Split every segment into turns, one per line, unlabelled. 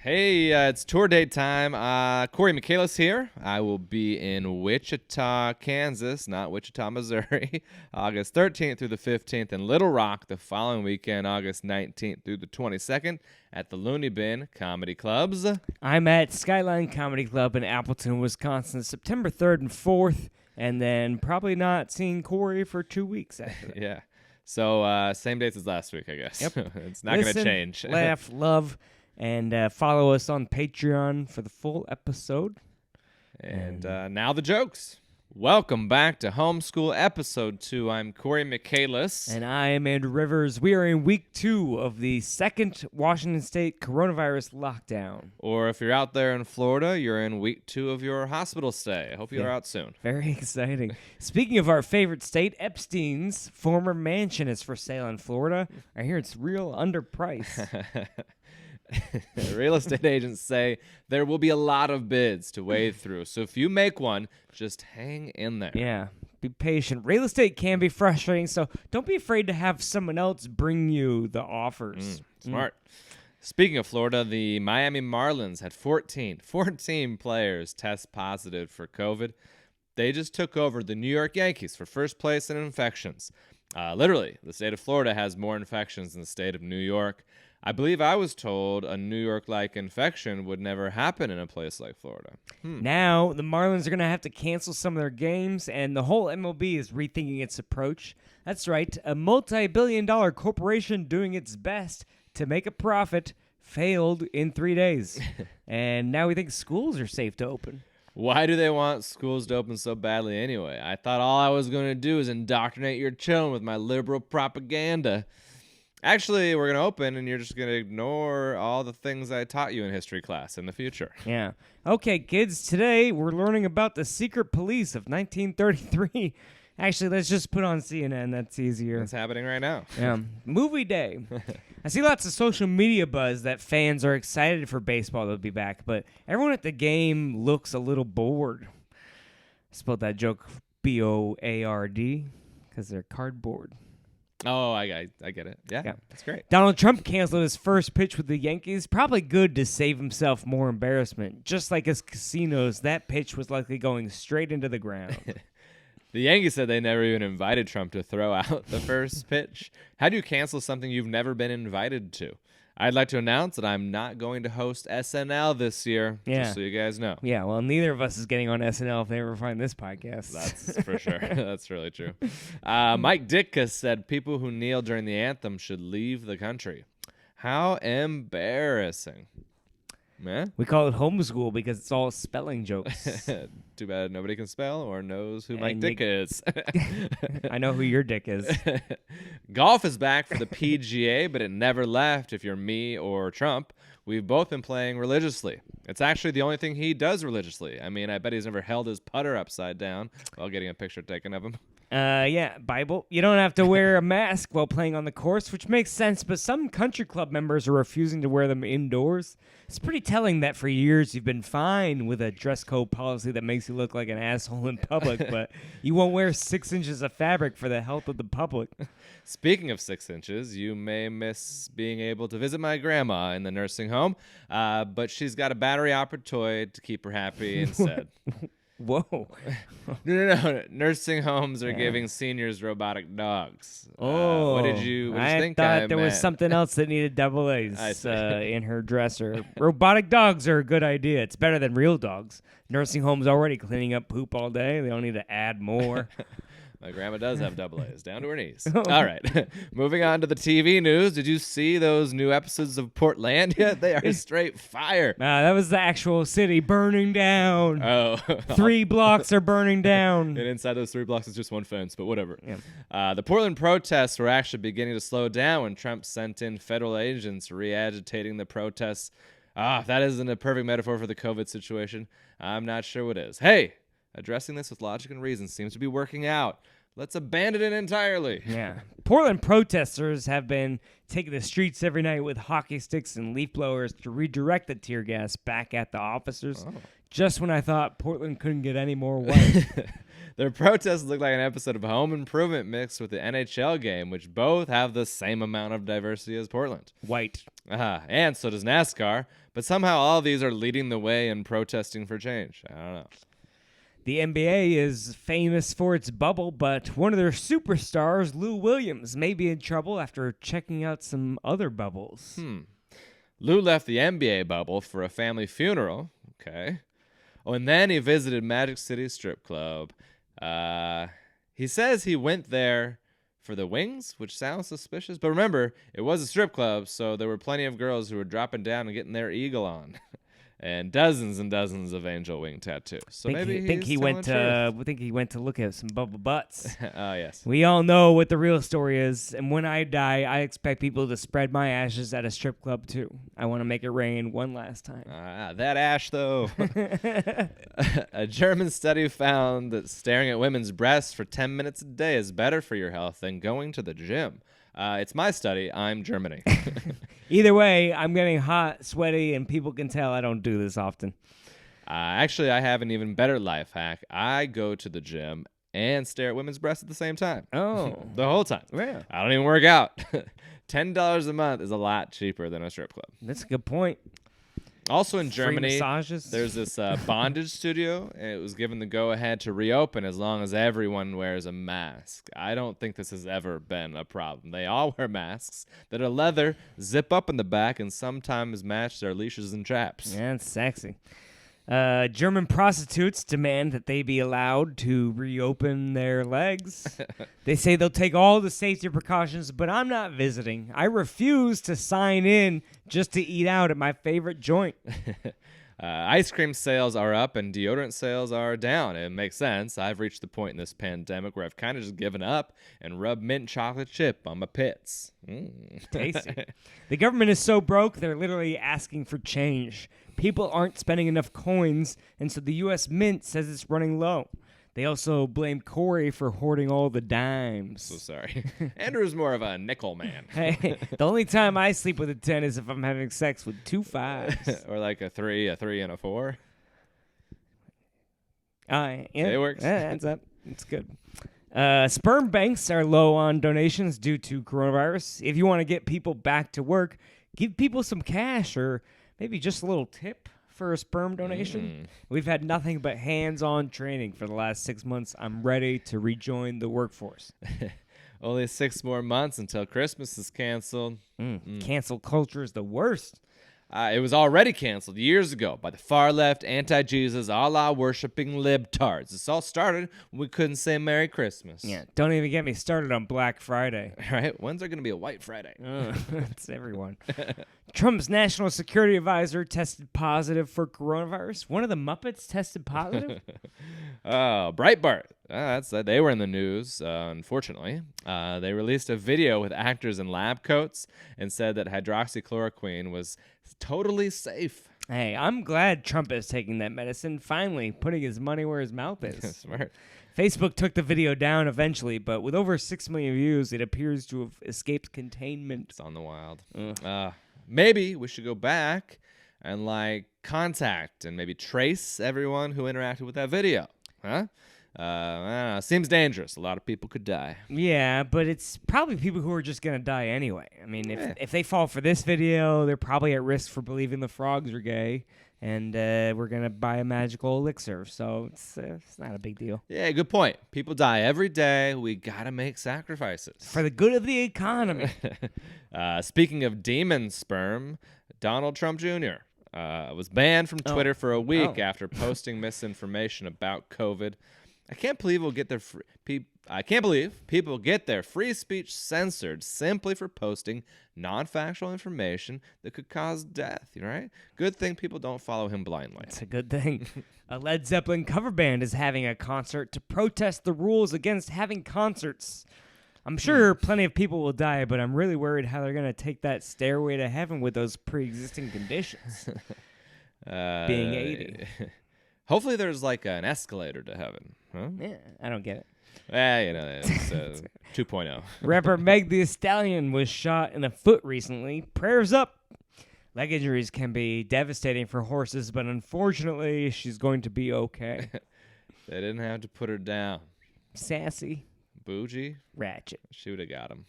Hey, it's tour date time. Cory and Andrew here. I will be in Wichita, Kansas, not Wichita, Missouri, August 13th through the 15th, and Little Rock the following weekend, August 19th through the 22nd, at the Looney Bin Comedy Clubs.
I'm at Skyline Comedy Club in Appleton, Wisconsin, September 3rd and 4th, and then probably not seeing Cory for 2 weeks after that.
Yeah. So, same dates as last week, I guess.
Yep.
It's not going to change.
Laugh, love, and follow us on Patreon for the full episode.
And now the jokes. Welcome back to Home Skool Episode 2. I'm Cory McCallis.
And I am Andrew Rivers. We are in week 2 of the second Washington State coronavirus lockdown.
Or if you're out there in Florida, you're in week 2 of your hospital stay. I hope you are out soon.
Very exciting. Speaking of our favorite state, Epstein's former mansion is for sale in Florida. I hear it's real underpriced.
Real estate agents say there will be a lot of bids to wade through. So if you make one, just hang in there.
Yeah, be patient. Real estate can be frustrating, so don't be afraid to have someone else bring you the offers.
Smart. Speaking of Florida, the Miami Marlins had 14 players test positive for COVID. They just took over the New York Yankees for first place in infections. Literally, the state of Florida has more infections than the state of New York. I believe I was told a New York-like infection would never happen in a place like Florida.
Now, the Marlins are going to have to cancel some of their games, and the whole MLB is rethinking its approach. That's right, a multi-billion-dollar corporation doing its best to make a profit failed in 3 days. And now we think schools are safe to open.
Why do they want schools to open so badly anyway? I thought all I was going to do is indoctrinate your children with my liberal propaganda. Actually, we're going to open, and you're just going to ignore all the things I taught you in history class in the future.
Yeah. Okay, kids, today we're learning about the secret police of 1933. Actually, let's just put on CNN. That's easier.
It's happening right now.
Yeah. Movie day. I see lots of social media buzz that fans are excited for baseball to be back, but everyone at the game looks a little bored. I spelled that joke B-O-A-R-D because they're cardboard.
Oh, I get it. Yeah, that's great.
Donald Trump canceled his first pitch with the Yankees. Probably good to save himself more embarrassment. Just like his casinos, that pitch was likely going straight into the ground.
The Yankees said they never even invited Trump to throw out the first pitch. How do you cancel something you've never been invited to? I'd like to announce that I'm not going to host SNL this year, just so you guys know.
Yeah, well, neither of us is getting on SNL if they ever find this podcast.
That's for sure. That's really true. Mike Ditka said people who kneel during the anthem should leave the country. How embarrassing. Man.
We call it Home Skool because it's all spelling jokes.
Too bad nobody can spell or knows who Mike Ditka is.
I know who your dick is.
Golf is back for the PGA, but it never left if you're me or Trump. We've both been playing religiously. It's actually the only thing he does religiously. I mean, I bet he's never held his putter upside down while getting a picture taken of him.
Yeah, Bible. You don't have to wear a mask while playing on the course, which makes sense, but some country club members are refusing to wear them indoors. It's pretty telling that for years you've been fine with a dress code policy that makes you look like an asshole in public, but you won't wear 6 inches of fabric for the health of the public.
Speaking of 6 inches, you may miss being able to visit my grandma in the nursing home, but she's got a battery-operated toy to keep her happy instead.
Whoa.
No. Nursing homes are giving seniors robotic dogs. What did you think?
I thought there was something else that needed double A's in her dresser. Robotic dogs are a good idea. It's better than real dogs. Nursing homes already cleaning up poop all day. They don't need to add more.
My grandma does have double A's, down to her knees. All right, moving on to the TV news. Did you see those new episodes of Portlandia? They are straight fire.
That was the actual city burning down.
Oh.
3 blocks are burning down.
And inside those 3 blocks is just one fence, but whatever. Yeah. The Portland protests were actually beginning to slow down when Trump sent in federal agents re-agitating the protests. If that isn't a perfect metaphor for the COVID situation, I'm not sure what is. Hey! Addressing this with logic and reason seems to be working out. Let's abandon it entirely.
Yeah. Portland protesters have been taking the streets every night with hockey sticks and leaf blowers to redirect the tear gas back at the officers. Just when I thought Portland couldn't get any more white.
Their protests look like an episode of Home Improvement mixed with the NHL game, which both have the same amount of diversity as Portland.
White.
And so does NASCAR. But somehow all of these are leading the way in protesting for change. I don't know.
The NBA is famous for its bubble, but one of their superstars, Lou Williams, may be in trouble after checking out some other bubbles.
Lou left the NBA bubble for a family funeral. Okay. Oh, and then he visited Magic City Strip Club. He says he went there for the wings, which sounds suspicious. But remember, it was a strip club, so there were plenty of girls who were dropping down and getting their eagle on. And dozens of angel wing tattoos. So maybe
he went to look at some bubble butts.
Oh, yes.
We all know what the real story is, and when I die, I expect people to spread my ashes at a strip club too. I want to make it rain one last time.
That ash, though. A German study found that staring at women's breasts for 10 minutes a day is better for your health than going to the gym. It's my study. I'm Germany.
Either way, I'm getting hot, sweaty, and people can tell I don't do this often.
Actually, I have an even better life hack. I go to the gym and stare at women's breasts at the same time.
Oh.
The whole time.
Yeah.
I don't even work out. $10 a month is a lot cheaper than a strip club.
That's a good point.
Also in Germany,
massages.
There's this bondage studio. And it was given the go-ahead to reopen as long as everyone wears a mask. I don't think this has ever been a problem. They all wear masks that are leather, zip up in the back, and sometimes match their leashes and chaps.
Yeah, it's sexy. German prostitutes demand that they be allowed to reopen their legs. They say they'll take all the safety precautions, but I'm not visiting. I refuse to sign in just to eat out at my favorite joint.
Ice cream sales are up and deodorant sales are down. It makes sense. I've reached the point in this pandemic where I've kind of just given up and rubbed mint chocolate chip on my pits.
Tasty. The government is so broke, they're literally asking for change. People aren't spending enough coins, and so the U.S. Mint says it's running low. They also blame Cory for hoarding all the dimes.
So sorry. Andrew's more of a nickel man.
Hey, the only time I sleep with a 10 is if I'm having sex with 2 5s.
Or like a 3, and a 4.
Yeah,
it works.
Yeah, adds up. It's good. Sperm banks are low on donations due to coronavirus. If you want to get people back to work, give people some cash or maybe just a little tip for a sperm donation. We've had nothing but hands-on training for the last 6 months. I'm ready to rejoin the workforce.
Only 6 more months until Christmas is canceled.
Cancel culture is the worst.
It was already canceled years ago by the far left, anti-Jesus, Allah worshipping libtards. This all started when we couldn't say Merry Christmas.
Yeah, don't even get me started on Black Friday.
Right? When's there going to be a White Friday?
It's everyone. Trump's national security advisor tested positive for coronavirus. One of the Muppets tested positive?
Oh, Breitbart. They were in the news, unfortunately. They released a video with actors in lab coats and said that hydroxychloroquine was totally safe.
Hey, I'm glad Trump is taking that medicine, finally putting his money where his mouth is.
Smart.
Facebook took the video down eventually, but with over 6 million views, it appears to have escaped containment.
It's on the wild. Maybe we should go back and contact and maybe trace everyone who interacted with that video. Huh? I don't know. Seems dangerous. A lot of people could die.
Yeah, but it's probably people who are just going to die anyway. I mean, if they fall for this video, they're probably at risk for believing the frogs are gay, and we're going to buy a magical elixir. So it's not a big deal.
Yeah, good point. People die every day. We got to make sacrifices.
For the good of the economy.
Speaking of demon sperm, Donald Trump Jr. Was banned from Twitter for a week after posting misinformation about COVID. I can't believe people get their free speech censored simply for posting non-factual information that could cause death, right? Good thing people don't follow him blindly.
It's a good thing. A Led Zeppelin cover band is having a concert to protest the rules against having concerts. I'm sure plenty of people will die, but I'm really worried how they're going to take that stairway to heaven with those pre-existing conditions. Being 80.
Hopefully there's an escalator to heaven. Huh?
Yeah, I don't get it.
It's 2.0.
Rapper Meg Thee Stallion was shot in the foot recently. Prayers up. Leg injuries can be devastating for horses, but unfortunately, she's going to be okay.
They didn't have to put her down.
Sassy.
bougie,
ratchet.
she would have got him.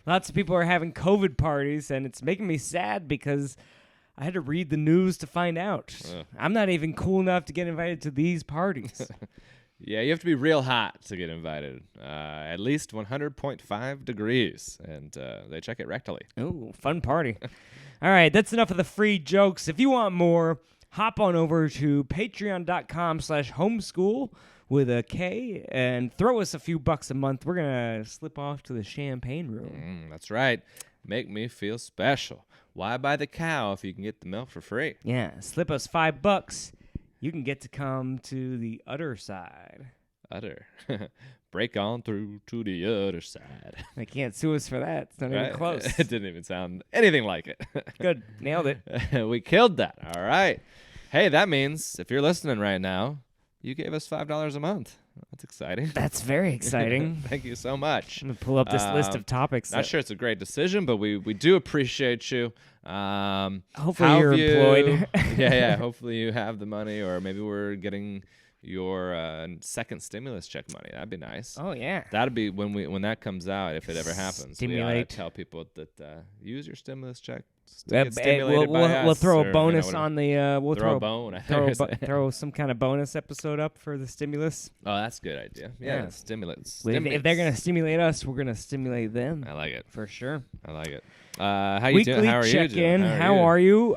Lots of people are having COVID parties, and it's making me sad because I had to read the news to find out. I'm not even cool enough to get invited to these parties.
Yeah, you have to be real hot to get invited. At least 100.5 degrees, and they check it rectally.
Ooh, fun party. All right, that's enough of the free jokes. If you want more, hop on over to patreon.com/homeschool with a K and throw us a few bucks a month. We're going to slip off to the champagne room.
That's right. Make me feel special. Why buy the cow if you can get the milk for free?
Yeah, slip us $5. You can get to come to the other side.
Other. Break on through to the other side.
They can't sue us for that. It's not even close.
It didn't even sound anything like it.
Good. Nailed it.
We killed that. All right. Hey, that means if you're listening right now, you gave us $5 a month. That's exciting.
That's very exciting.
Thank you so much.
I'm going to pull up this list of topics.
Not sure it's a great decision, but we do appreciate you.
Hopefully you're employed.
Yeah. Hopefully you have the money, or maybe we're getting your second stimulus check money. That'd be nice.
Oh, yeah.
That'd be when that comes out, if it ever happens.
Stimulate.
We ought to tell people that use your stimulus check. Get stimulated by
we'll
us,
throw
or,
a bonus on the. We'll
throw a bone.
Throw some kind of bonus episode up for the stimulus.
Oh, that's a good idea. Yeah. Stimulates.
If they're gonna stimulate us, we're gonna stimulate them.
I like it
for sure.
I like it. How you doing? How are you doing?
Weekly check-in. How are you?